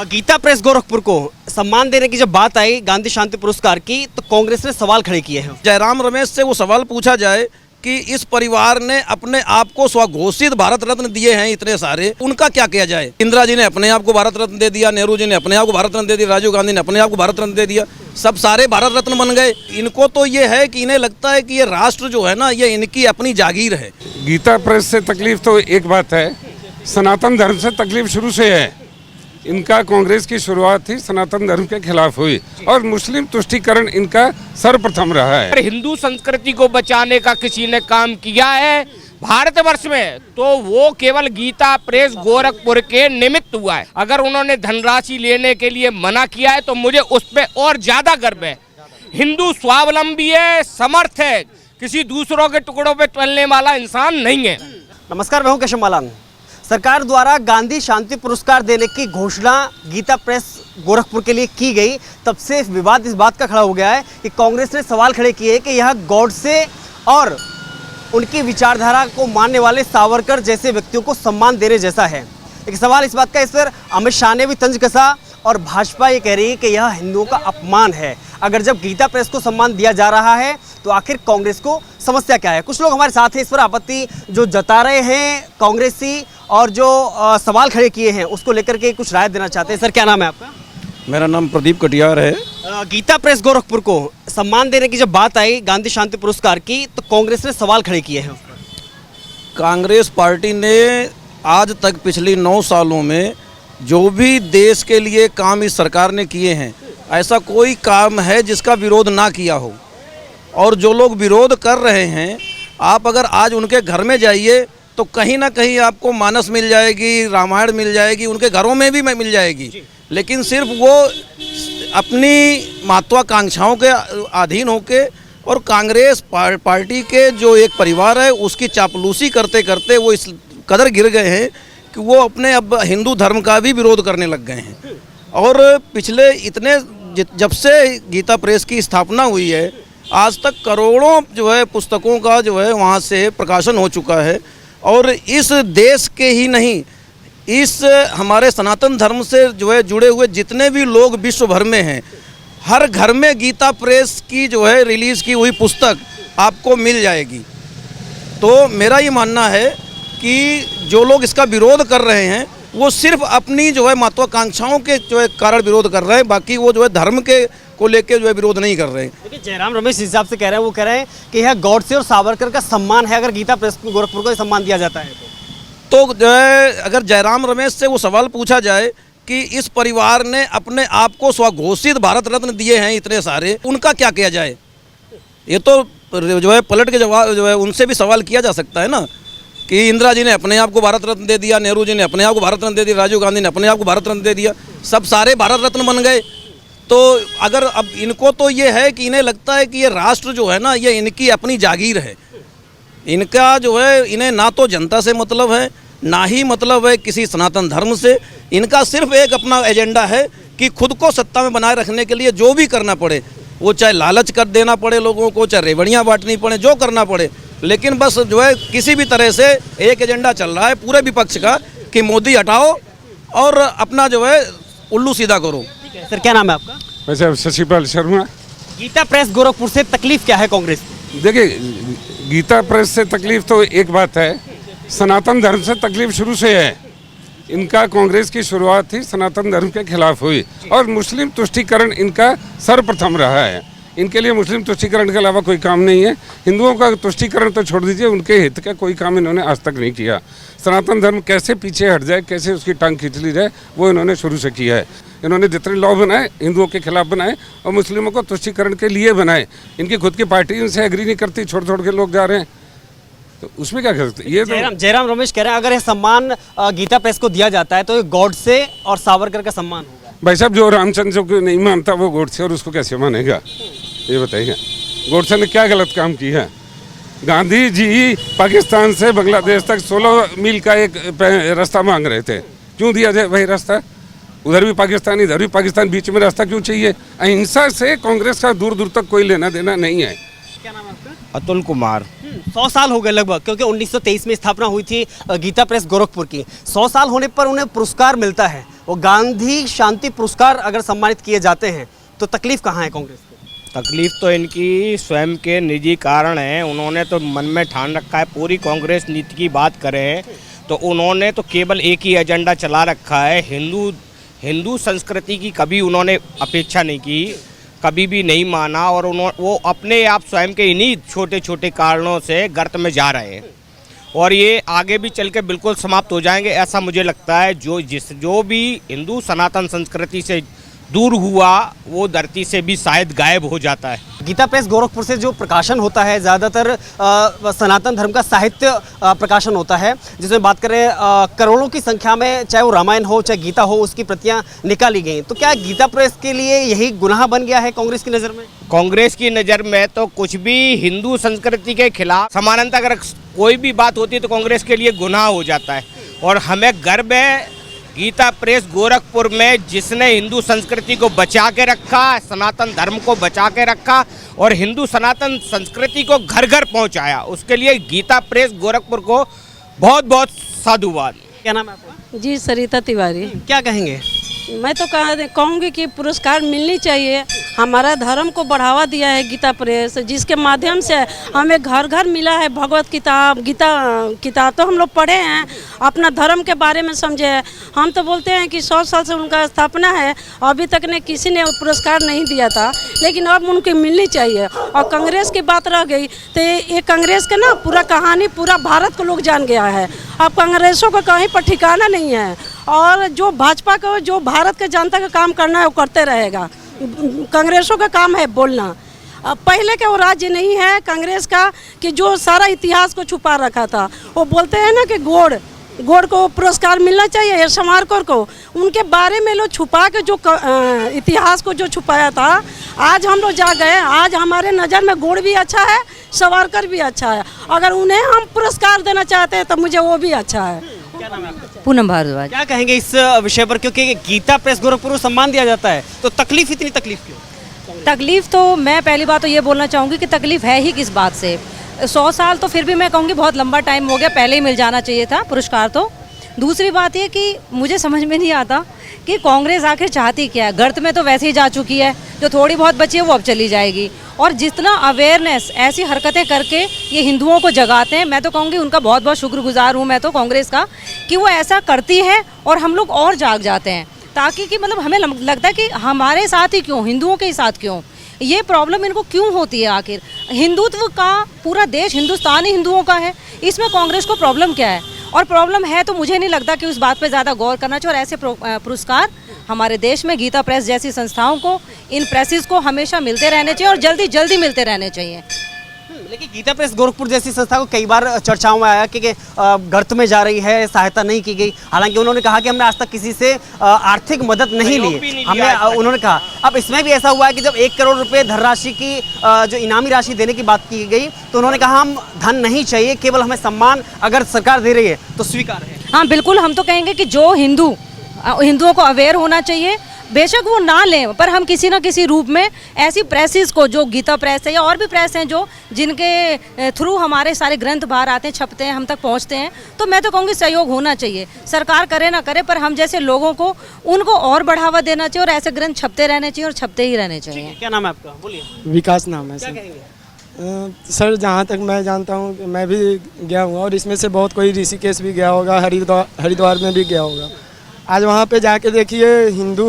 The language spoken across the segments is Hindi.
गीता प्रेस गोरखपुर को सम्मान देने की जब बात आई गांधी शांति पुरस्कार की, तो कांग्रेस ने सवाल खड़े किए हैं। जयराम रमेश से वो सवाल पूछा जाए कि इस परिवार ने अपने आप को स्वघोषित भारत रत्न दिए हैं इतने सारे, उनका क्या किया जाए। इंदिरा जी ने अपने आप को भारत रत्न दे दिया, नेहरू जी ने अपने आप को भारत रत्न दे दिया, राजीव गांधी ने अपने आप को भारत रत्न दे दिया, सब सारे भारत रत्न बन गए। इनको तो ये है कि इन्हें लगता है कि ये राष्ट्र जो है ना, ये इनकी अपनी जागीर है। गीता प्रेस से तकलीफ तो एक बात है, सनातन धर्म से तकलीफ शुरू से है। इनका कांग्रेस की शुरुआत ही सनातन धर्म के खिलाफ हुई और मुस्लिम तुष्टीकरण इनका सर्वप्रथम रहा है। हिंदू संस्कृति को बचाने का किसी ने काम किया है भारतवर्ष में, तो वो केवल गीता प्रेस गोरखपुर के निमित्त हुआ है। अगर उन्होंने धनराशि लेने के लिए मना किया है तो मुझे उस पर और ज्यादा गर्व है। हिंदू स्वावलंबी है, समर्थ है, किसी दूसरों के टुकड़ों पे टलने वाला इंसान नहीं है। नमस्कार, मैं हूं केशव मालान। सरकार द्वारा गांधी शांति पुरस्कार देने की घोषणा गीता प्रेस गोरखपुर के लिए की गई, तब से विवाद इस बात का खड़ा हो गया है कि कांग्रेस ने सवाल खड़े किए कि यह गॉडसे और उनकी विचारधारा को मानने वाले सावरकर जैसे व्यक्तियों को सम्मान देने जैसा है। एक सवाल इस बात का, इस पर अमित शाह ने भी तंज कसा और भाजपा ये कह रही है कि यह हिंदुओं का अपमान है। अगर जब गीता प्रेस को सम्मान दिया जा रहा है तो आखिर कांग्रेस को समस्या क्या है। कुछ लोग हमारे साथ हैं, इस पर आपत्ति जो जता रहे हैं कांग्रेसी और जो सवाल खड़े किए हैं उसको लेकर के कुछ राय देना चाहते हैं। सर, क्या नाम है आपका? मेरा नाम प्रदीप कटियार है। गीता प्रेस गोरखपुर को सम्मान देने की जब बात आई गांधी शांति पुरस्कार की, तो कांग्रेस ने सवाल खड़े किए हैं। कांग्रेस पार्टी ने आज तक पिछले 9 सालों में जो भी देश के लिए काम इस सरकार ने किए हैं, ऐसा कोई काम है जिसका विरोध ना किया हो। और जो लोग विरोध कर रहे हैं, आप अगर आज उनके घर में जाइए तो कहीं ना कहीं आपको मानस मिल जाएगी, रामायण मिल जाएगी, उनके घरों में भी मिल जाएगी। लेकिन सिर्फ वो अपनी महत्वाकांक्षाओं के अधीन होके और कांग्रेस पार्टी के जो एक परिवार है उसकी चापलूसी करते करते वो इस कदर गिर गए हैं कि वो अपने अब हिंदू धर्म का भी विरोध करने लग गए हैं। और पिछले इतने जब से गीता प्रेस की स्थापना हुई है, आज तक करोड़ों जो है पुस्तकों का जो है वहाँ से प्रकाशन हो चुका है। और इस देश के ही नहीं, इस हमारे सनातन धर्म से जो है जुड़े हुए जितने भी लोग विश्व भर में हैं, हर घर में गीता प्रेस की जो है रिलीज़ की हुई पुस्तक आपको मिल जाएगी। तो मेरा ये मानना है कि जो लोग इसका विरोध कर रहे हैं वो सिर्फ अपनी जो है महत्वाकांक्षाओं के जो है कारण विरोध कर रहे हैं, बाकी वो जो है धर्म के को लेके जो है विरोध नहीं कर रहे हैं। देखिए, जयराम रमेश इस हिसाब से कह रहे हैं, वो कह रहे हैं कि यह गॉडसे और सावरकर का सम्मान है। अगर गीता प्रेस गोरखपुर को सम्मान दिया जाता है तो जो है, अगर जयराम रमेश से वो सवाल पूछा जाए कि इस परिवार ने अपने आप को स्वघोषित भारत रत्न दिए हैं इतने सारे, उनका क्या किया जाए। ये तो जो है पलट के जवाब जो है उनसे भी सवाल किया जा सकता है ना कि इंदिरा जी ने अपने आप को भारत रत्न दे दिया, नेहरू जी ने अपने आप को भारत रत्न दे दिया, राजीव गांधी ने अपने आप को भारत रत्न दे दिया, सब सारे भारत रत्न बन गए। तो अगर अब इनको तो ये है कि इन्हें लगता है कि ये राष्ट्र जो है ना, ये इनकी अपनी जागीर है। इनका जो है, इन्हें ना तो जनता से मतलब है, ना ही मतलब है किसी सनातन धर्म से। इनका सिर्फ एक अपना एजेंडा है कि खुद को सत्ता में बनाए रखने के लिए जो भी करना पड़े, वो चाहे लालच कर देना पड़े लोगों को, चाहे रेवड़ियाँ बांटनी पड़े, जो करना पड़े, लेकिन बस जो है किसी भी तरह से एक एजेंडा चल रहा है पूरे विपक्ष का कि मोदी हटाओ और अपना जो है उल्लू सीधा करो। सर, क्या नाम है आपका? वैसे शशिपाल शर्मा। गीता प्रेस गोरखपुर से तकलीफ क्या है कांग्रेस की? देखिए, गीता प्रेस से तकलीफ तो एक बात है, सनातन धर्म से तकलीफ शुरू से है। इनका कांग्रेस की शुरुआत ही सनातन धर्म के खिलाफ हुई और मुस्लिम तुष्टीकरण इनका सर्वप्रथम रहा है। इनके लिए मुस्लिम तुष्टीकरण के अलावा कोई काम नहीं है। हिंदुओं का तुष्टीकरण तो छोड़ दीजिए, उनके हित का कोई काम इन्होंने आज तक नहीं किया। सनातन धर्म कैसे पीछे हट जाए, कैसे उसकी टांग खींच ली जाए, वो इन्होंने शुरू से किया है। इन्होंने जितने लॉ बनाए हिंदुओं के खिलाफ बनाए और मुस्लिमों को तुष्टीकरण के लिए बनाए। इनकी खुद की पार्टी इनसे एग्री नहीं करती, छोड़ छोड़ के लोग जा रहे हैं, तो उसमें क्या कर सकते। ये जयराम रमेश कह रहे हैं अगर ये सम्मान गीता प्रेस को दिया जाता है तो ये गॉडसे और सावरकर का सम्मान होगा। भाई साहब, जो रामचंद्र को नहीं मानता वो गोडसे और उसको कैसे मानेगा, ये बताइए। गोडसे ने क्या गलत काम किया है? गांधी जी पाकिस्तान से बांग्लादेश तक 16 मील का एक रास्ता मांग रहे थे, क्यों दिया जाए भाई रास्ता? उधर भी पाकिस्तान, इधर भी पाकिस्तान, बीच में रास्ता क्यों चाहिए? अहिंसा से कांग्रेस का दूर दूर तक कोई लेना देना नहीं है। क्या नाम है आपका? अतुल कुमार। 100 साल हो गए लगभग, क्योंकि 1923 में स्थापना हुई थी गीता प्रेस गोरखपुर की। 100 साल होने पर उन्हें पुरस्कार मिलता है। वो गांधी शांति पुरस्कार अगर सम्मानित किए जाते हैं तो तकलीफ कहाँ है कांग्रेस को? तकलीफ तो इनकी स्वयं के निजी कारण है। उन्होंने तो मन में ठान रखा है, पूरी कांग्रेस नीति की बात करें तो उन्होंने तो केवल एक ही एजेंडा चला रखा है, हिंदू संस्कृति की कभी उन्होंने अपेक्षा नहीं की, कभी भी नहीं माना, और वो अपने आप स्वयं के इन्हीं छोटे छोटे कारणों से गर्त में जा रहे हैं और ये आगे भी चल के बिल्कुल समाप्त हो जाएंगे, ऐसा मुझे लगता है। जो भी हिंदू सनातन संस्कृति से दूर हुआ वो धरती से भी शायद गायब हो जाता है। गीता प्रेस गोरखपुर से जो प्रकाशन होता है ज़्यादातर सनातन धर्म का साहित्य प्रकाशन होता है, जिसमें बात करें करोड़ों की संख्या में, चाहे वो रामायण हो चाहे गीता हो, उसकी प्रतियां निकाली गई। तो क्या गीता प्रेस के लिए यही गुनाह बन गया है कांग्रेस की नज़र में? कांग्रेस की नज़र में तो कुछ भी हिंदू संस्कृति के खिलाफ समानता अगर कोई भी बात होती है तो कांग्रेस के लिए गुनाह हो जाता है। और हमें गर्व है गीता प्रेस गोरखपुर में, जिसने हिंदू संस्कृति को बचा के रखा, सनातन धर्म को बचा के रखा और हिंदू सनातन संस्कृति को घर घर पहुंचाया। उसके लिए गीता प्रेस गोरखपुर को बहुत बहुत साधुवाद। क्या नाम है आपका? जी सरिता तिवारी। क्या कहेंगे? मैं तो कहूँगी कि पुरस्कार मिलनी चाहिए। हमारा धर्म को बढ़ावा दिया है गीता प्रेस, जिसके माध्यम से हमें घर घर मिला है भगवत किताब, गीता किताब तो हम लोग पढ़े हैं, अपना धर्म के बारे में समझे हैं। हम तो बोलते हैं कि 100 साल से उनका स्थापना है, अभी तक ने किसी ने पुरस्कार नहीं दिया था, लेकिन अब उनकी मिलनी चाहिए। और कांग्रेस की बात रह गई तो ये कांग्रेस का ना पूरा कहानी पूरा भारत को लोग जान गया है। अब कांग्रेसों का कहीं पर ठिकाना नहीं है, और जो भाजपा को, जो भारत के जनता का काम करना है वो करते रहेगा। कांग्रेसों का काम है बोलना। अब पहले के वो राज्य नहीं है कांग्रेस का कि जो सारा इतिहास को छुपा रखा था। वो बोलते हैं ना कि गोड़ को पुरस्कार मिलना चाहिए या समारकर को, उनके बारे में लोग छुपा के जो इतिहास को जो छुपाया था, आज हम लोग जा गए। आज हमारे नज़र में गोड़ भी अच्छा है, सावरकर भी अच्छा है। अगर उन्हें हम पुरस्कार देना चाहते हैं तो मुझे वो भी अच्छा है। क्या नाम है आपका? पूनम भारद्वाज। क्या कहेंगे इस विषय पर, क्योंकि गीता प्रेस गोरखपुर को सम्मान दिया जाता है तो तकलीफ, इतनी तकलीफ क्यों? तकलीफ तो मैं पहली बात तो ये बोलना चाहूँगी कि तकलीफ है ही किस बात से। 100 साल तो फिर भी मैं कहूँगी बहुत लंबा टाइम हो गया, पहले ही मिल जाना चाहिए था पुरस्कार तो। दूसरी बात ये कि मुझे समझ में नहीं आता कि कांग्रेस आखिर चाहती क्या है। गर्त में तो वैसे ही जा चुकी है, जो थोड़ी बहुत बची है वो अब चली जाएगी। और जितना अवेयरनेस ऐसी हरकतें करके ये हिंदुओं को जगाते हैं, मैं तो कहूँगी उनका बहुत बहुत शुक्रगुजार हूँ मैं तो कांग्रेस का, कि वो ऐसा करती है और हम लोग और जाग जाते हैं। ताकि कि मतलब हमें लगता है कि हमारे साथ ही क्यों, हिंदुओं के ही साथ क्यों, ये प्रॉब्लम इनको क्यों होती है। आखिर हिंदुत्व का पूरा देश हिंदुस्तान ही हिंदुओं का है, इसमें कांग्रेस को प्रॉब्लम क्या है? और प्रॉब्लम है तो मुझे नहीं लगता कि उस बात पे ज़्यादा गौर करना चाहिए। और ऐसे पुरस्कार हमारे देश में गीता प्रेस जैसी संस्थाओं को, इन प्रेसेस को हमेशा मिलते रहने चाहिए और जल्दी जल्दी मिलते रहने चाहिए। लेकिन गीता प्रेस गोरखपुर जैसी संस्था को कई बार चर्चाओं में आया कि गर्त में जा रही है, सहायता नहीं की गई। हालांकि उन्होंने कहा कि हमने आज तक किसी से आर्थिक मदद नहीं ली, हमने, उन्होंने कहा। अब इसमें भी ऐसा हुआ है कि जब 1 करोड़ रुपए धनराशि की जो इनामी राशि देने की बात की गई तो उन्होंने कहा हम धन नहीं चाहिए, केवल हमें सम्मान अगर सरकार दे रही है तो स्वीकार है। हाँ बिल्कुल, हम तो कहेंगे कि जो हिंदुओं को अवेयर होना चाहिए, बेशक वो ना लें, पर हम किसी ना किसी रूप में ऐसी प्रेसेस को, जो गीता प्रेस है या और भी प्रेस हैं जो जिनके थ्रू हमारे सारे ग्रंथ बाहर आते हैं, छपते हैं, हम तक पहुंचते हैं, तो मैं तो कहूँगी सहयोग होना चाहिए। सरकार करे ना करे, पर हम जैसे लोगों को उनको और बढ़ावा देना चाहिए और ऐसे ग्रंथ छपते रहने चाहिए और छपते ही रहने चाहिए। क्या नाम है आपका? बोलिए। विकास नाम है सर। सर जहाँ तक मैं जानता हूँ, मैं भी गया हूँ और इसमें से बहुत कोई ऋषिकेश भी गया होगा, हरिद्वार में भी गया होगा। आज वहाँ पे जाके देखिए, हिंदू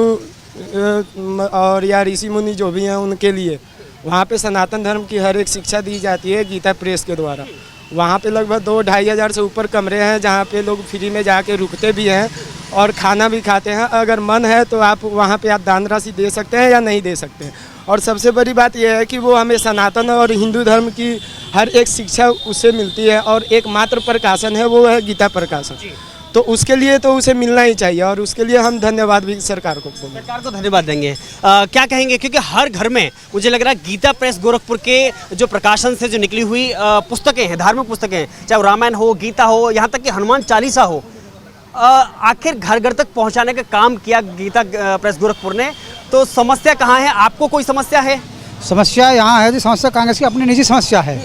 और या ऋषि मुनि जो भी हैं उनके लिए वहाँ पे सनातन धर्म की हर एक शिक्षा दी जाती है गीता प्रेस के द्वारा। वहाँ पे लगभग 2-2.5 हज़ार से ऊपर कमरे हैं जहाँ पे लोग फ्री में जाके रुकते भी हैं और खाना भी खाते हैं। अगर मन है तो आप वहाँ पे आप दान राशि दे सकते हैं या नहीं दे सकते हैं। और सबसे बड़ी बात यह है कि वो हमें सनातन और हिंदू धर्म की हर एक शिक्षा उससे मिलती है और एकमात्र प्रकाशन है वो है गीता प्रकाशन। तो उसके लिए तो उसे मिलना ही चाहिए और उसके लिए हम धन्यवाद भी सरकार को धन्यवाद देंगे। क्या कहेंगे, क्योंकि हर घर में मुझे लग रहा है गीता प्रेस गोरखपुर के जो प्रकाशन से जो निकली हुई पुस्तकें हैं, धार्मिक पुस्तकें हैं, चाहे रामायण हो, गीता हो, यहाँ तक कि हनुमान चालीसा हो, आखिर घर घर तक पहुँचाने का काम किया गीता प्रेस गोरखपुर ने। तो समस्या कहाँ है? आपको कोई समस्या है? समस्या यहाँ है, जो समस्या कांग्रेस की अपनी निजी समस्या है,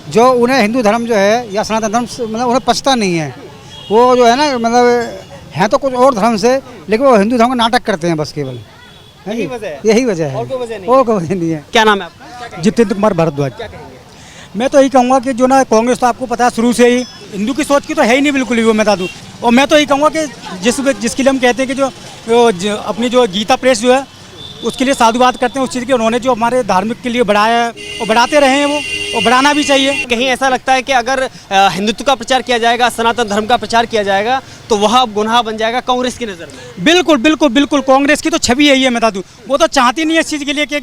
जो उन्हें हिंदू धर्म जो है या सनातन धर्म मतलब उन्हें पचता नहीं है। वो जो है ना, मतलब हैं तो कुछ और धर्म से, लेकिन वो हिंदू धर्म का नाटक करते हैं बस केवल। यही वजह है? यही वजह है, और कोई वजह नहीं? और कोई वजह नहीं है। क्या नाम है आपका? जितेंद्र कुमार भारद्वाज। क्या कहेंगे? मैं तो यही कहूँगा कि जो ना कांग्रेस, तो आपको पता है शुरू से ही हिंदू की सोच की तो है ही नहीं बिल्कुल ही, वो मैं बता दूँ। और मैं तो यही कहूँगा कि जिसके लिए हम कहते हैं कि जो अपनी जो गीता प्रेस जो है उसके लिए साधुवाद करते हैं उस चीज़ की, उन्होंने जो हमारे धार्मिक के लिए बढ़ाया है और बढ़ाते रहे हैं वो, और बढ़ाना भी चाहिए। कहीं ऐसा लगता है कि अगर हिंदुत्व का प्रचार किया जाएगा, सनातन धर्म का प्रचार किया जाएगा, तो वह अब गुनाह बन जाएगा कांग्रेस की नज़र में? बिल्कुल बिल्कुल बिल्कुल, कांग्रेस की तो छवि यही है, मैं बता दूँ। वो तो चाहती नहीं है इस चीज़ के लिए कि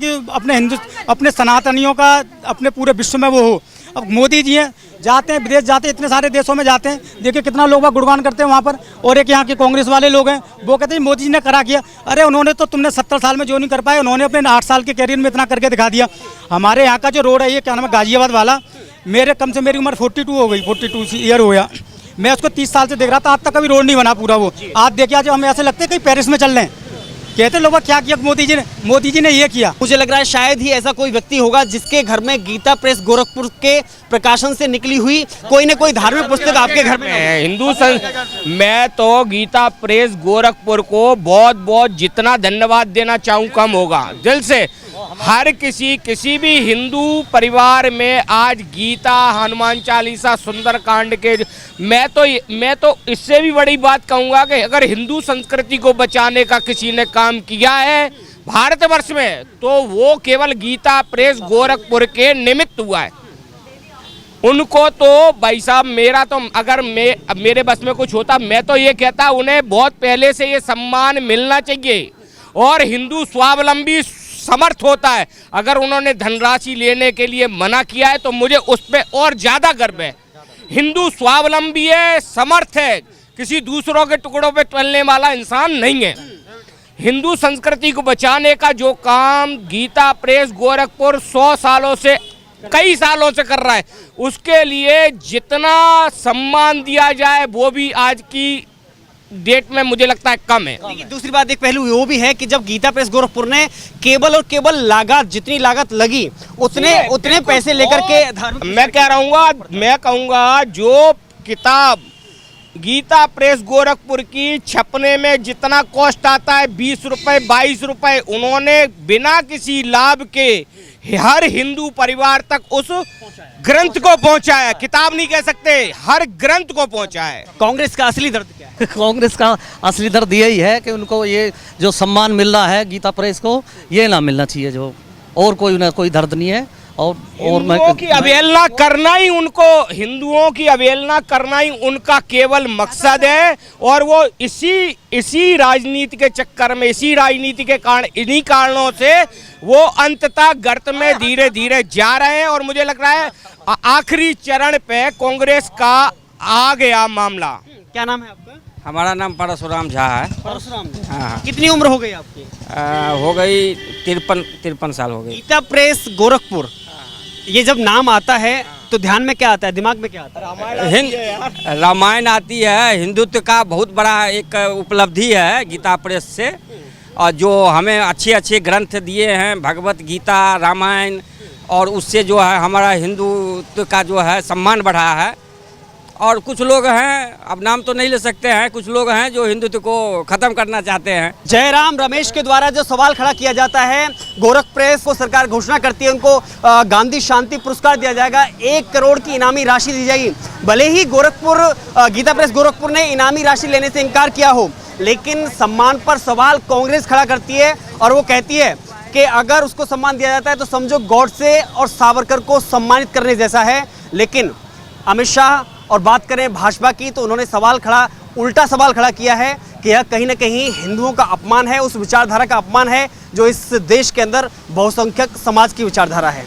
अपने सनातनियों का अपने पूरे विश्व में वो हो। अब मोदी जी हैं, जाते हैं विदेश, जाते हैं इतने सारे देशों में जाते हैं, देखिए कितना लोग गुणगान करते हैं वहाँ पर। और एक यहाँ के कांग्रेस वाले लोग हैं, वो कहते हैं मोदी जी ने करा किया। अरे उन्होंने तो, तुमने 70 साल में जो नहीं कर पाए, उन्होंने अपने 8 साल के कैरियर में इतना करके दिखा दिया। हमारे यहाँ का जो रोड है, ये क्या नाम है, गाजियाबाद वाला, मेरी उम्र 42 हो गई, 42 ईयर हो गया। मैं उसको 30 साल से देख रहा था, आज तक कभी रोड नहीं बना पूरा वो। आज देखिए, आज हमें ऐसे लगता है कहीं पेरिस में चल रहे हैं। कहते लोग क्या किया मोदी जी ने ये किया। मुझे लग रहा है शायद ही ऐसा कोई व्यक्ति होगा जिसके घर में गीता प्रेस गोरखपुर के प्रकाशन से निकली हुई कोई न कोई धार्मिक पुस्तक आपके घर में मैं तो गीता प्रेस गोरखपुर को बहुत बहुत जितना धन्यवाद देना चाहूँ कम होगा, दिल से। हर किसी भी हिंदू परिवार में आज गीता, हनुमान चालीसा, सुंदरकांड के, मैं तो इससे भी बड़ी बात कहूँगा कि अगर हिंदू संस्कृति को बचाने का किसी ने काम किया है भारतवर्ष में, तो वो केवल गीता प्रेस गोरखपुर के निमित्त हुआ है। उनको तो भाई साहब, मेरा तो अगर मेरे बस में कुछ होता, मैं तो ये कहता उन्हें बहुत पहले से ये सम्मान मिलना चाहिए। और हिंदू स्वावलंबी समर्थ होता है। अगर उन्होंने धनराशि लेने के लिए मना किया है तो मुझे उस पर और ज़्यादा गर्व है। हिंदू स्वावलंबी है, समर्थ है, किसी दूसरों के टुकड़ों पे टलने वाला इंसान नहीं है। हिंदू संस्कृति को बचाने का जो काम गीता प्रेस गोरखपुर 100 सालों से, कई सालों से कर रहा है, उसके लिए जितना सम्मान दिया जाए वो भी आज की डेट में मुझे लगता है कम है। लेकिन दूसरी बात, एक पहलू वो भी है कि जब गीता प्रेस गोरखपुर ने केवल और केवल लागत, जितनी लागत लगी उतने पैसे लेकर के मैं कहूँगा जो किताब गीता प्रेस गोरखपुर की छपने में जितना कॉस्ट आता है 20 रुपए 22 रुपए, उन्होंने बिना किसी लाभ के हर हिंदू परिवार तक उस ग्रंथ को पहुंचाया। किताब नहीं कह सकते, हर ग्रंथ को पहुंचाया। कांग्रेस का असली दर्द क्या है? कांग्रेस का असली दर्द यही है कि उनको ये जो सम्मान मिल रहा है गीता प्रेस को, ये ना मिलना चाहिए, जो और कोई दर्द नहीं है। और हिंदुओं की अवहेलना करना ही हिंदुओं की अवहेलना करना ही उनका केवल मकसद है। और वो इसी राजनीति के चक्कर में, इसी राजनीति के कारण, इन्हीं कारणों से वो अंततः गर्त में धीरे धीरे जा रहे हैं। और मुझे लग रहा है आखिरी चरण पे कांग्रेस का आ गया मामला। क्या नाम है आपका? हमारा नाम परशुराम झा है। परशुराम जी। हाँ। कितनी उम्र हो गई आपकी? हो गई 53 साल हो गई। गीता प्रेस गोरखपुर, ये जब नाम आता है तो ध्यान में क्या आता है, दिमाग में क्या आता है? रामायण आती है। हिंदुत्व का बहुत बड़ा एक उपलब्धि है गीता प्रेस से, और जो हमें अच्छे अच्छे ग्रंथ दिए हैं, भगवत गीता, रामायण, और उससे जो है हमारा हिंदुत्व का जो है सम्मान बढ़ा है। और कुछ लोग हैं, अब नाम तो नहीं ले सकते हैं, कुछ लोग हैं जो हिंदुत्व को ख़त्म करना चाहते हैं। जयराम रमेश के द्वारा जो सवाल खड़ा किया जाता है, गोरख प्रेस को सरकार घोषणा करती है, उनको गांधी शांति पुरस्कार दिया जाएगा, 1 करोड़ की इनामी राशि दी जाएगी। भले ही गीता प्रेस गोरखपुर ने इनामी राशि लेने से इनकार किया हो, लेकिन सम्मान पर सवाल कांग्रेस खड़ा करती है और वो कहती है कि अगर उसको सम्मान दिया जाता है तो समझो गॉडसे और सावरकर को सम्मानित करने जैसा है। लेकिन अमित शाह और बात करें भाजपा की, तो उन्होंने उल्टा सवाल खड़ा किया है कि यह कहीं ना कहीं हिंदुओं का अपमान है, उस विचारधारा का अपमान है जो इस देश के अंदर बहुसंख्यक समाज की विचारधारा है।